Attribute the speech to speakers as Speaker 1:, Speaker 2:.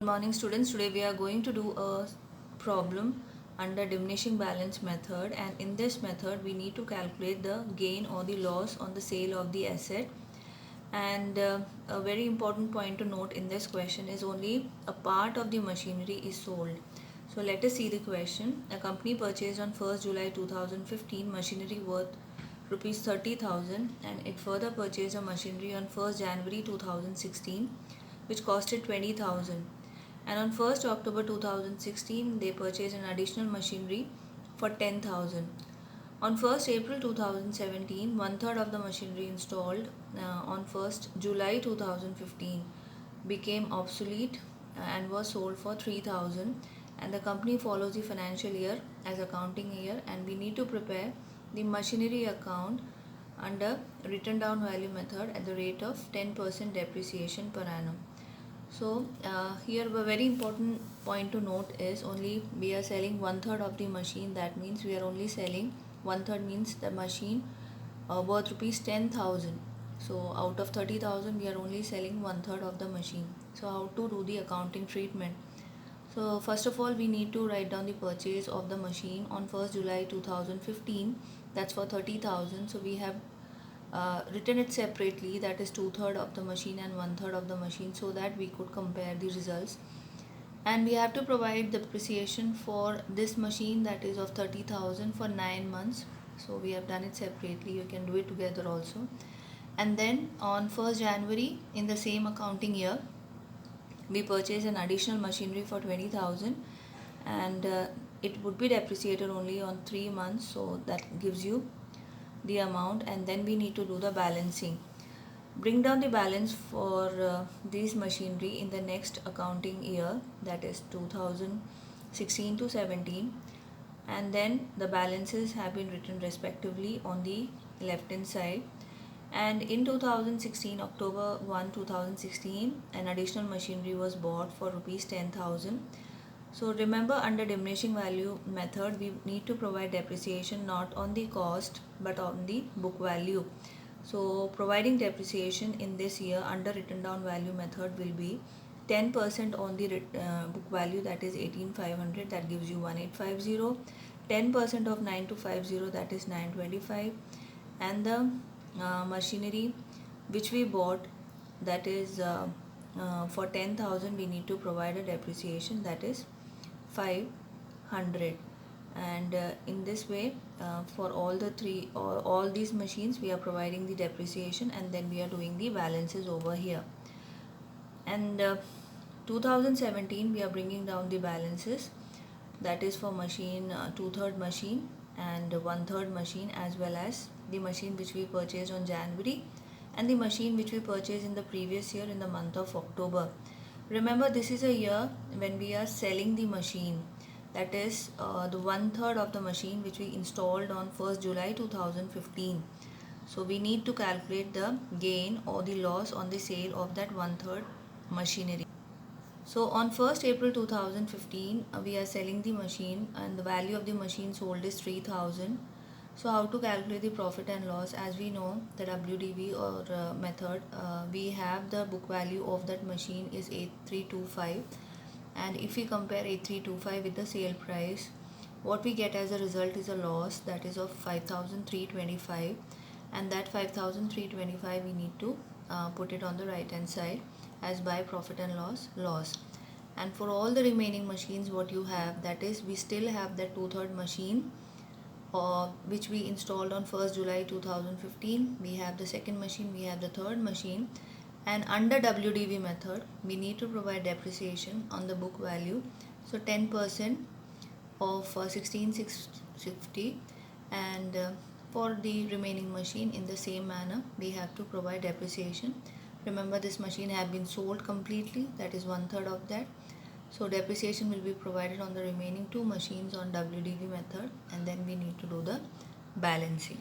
Speaker 1: Good morning students. Today we are going to do a problem under diminishing balance method, and in this method we need to calculate the gain or the loss on the sale of the asset. And a very important point to note in this question is only a part of the machinery is sold. So let us see the question. A company purchased on 1st July 2015 machinery worth rupees 30,000, and it further purchased a machinery on 1st January 2016 which costed 20,000, and on 1st October 2016 they purchased an additional machinery for 10,000. On 1st April 2017, one third of the machinery installed on 1st July 2015 became obsolete and was sold for 3,000, and the company follows the financial year as accounting year, and we need to prepare the machinery account under written down value method at the rate of 10% depreciation per annum. So here a very important point to note is only we are selling one third of the machine. That means we are only selling one third, means the machine worth rupees 10,000. So out of 30,000 we are only selling one third of the machine. So how to do the accounting treatment? So first of all we need to write down the purchase of the machine on 1st July 2015. That's for 30,000. So we have written it separately, that is two-third of the machine and one-third of the machine, so that we could compare the results. And we have to provide the depreciation for this machine, that is of 30,000 for 9 months. So we have done it separately, you can do it together also. And then on 1st January in the same accounting year we purchase an additional machinery for 20,000, and it would be depreciated only on 3 months, so that gives you the amount. And then we need to do the balancing, bring down the balance for this machinery in the next accounting year, that is 2016 to 17, and then the balances have been written respectively on the left hand side. And in 2016 October 1 2016 an additional machinery was bought for rupees 10,000. So remember, under diminishing value method we need to provide depreciation not on the cost but on the book value. So providing depreciation in this year under written down value method will be 10% on the book value, that is 18,500, that gives you 1850. 10% of 9250, that is 925, and the machinery which we bought, that is for 10,000 we need to provide a depreciation, that is 500. And in this way for all the three or all these machines we are providing the depreciation, and then we are doing the balances over here. And 2017 we are bringing down the balances, that is for machine two-third machine and one-third machine, as well as the machine which we purchased on January and the machine which we purchased in the previous year in the month of October. Remember, this is a year when we are selling the machine, that is the one third of the machine which we installed on 1st July 2015. So we need to calculate the gain or the loss on the sale of that one third machinery. So on 1st April 2015 we are selling the machine, and the value of the machine sold is 3,000. So how to calculate the profit and loss? As we know, the WDV or method, we have the book value of that machine is 8325, and if we compare 8325 with the sale price, what we get as a result is a loss, that is of 5,325, and that 5,325 we need to put it on the right hand side as by profit and loss. And for all the remaining machines what you have, that is we still have that two-third machine which we installed on 1st July 2015. We have the second machine, we have the third machine, and under WDV method we need to provide depreciation on the book value. So 10% of 16,650, and for the remaining machine in the same manner we have to provide depreciation. Remember, this machine have been sold completely, that is one third of that. So depreciation will be provided on the remaining two machines on WDV method, and then we need to do the balancing.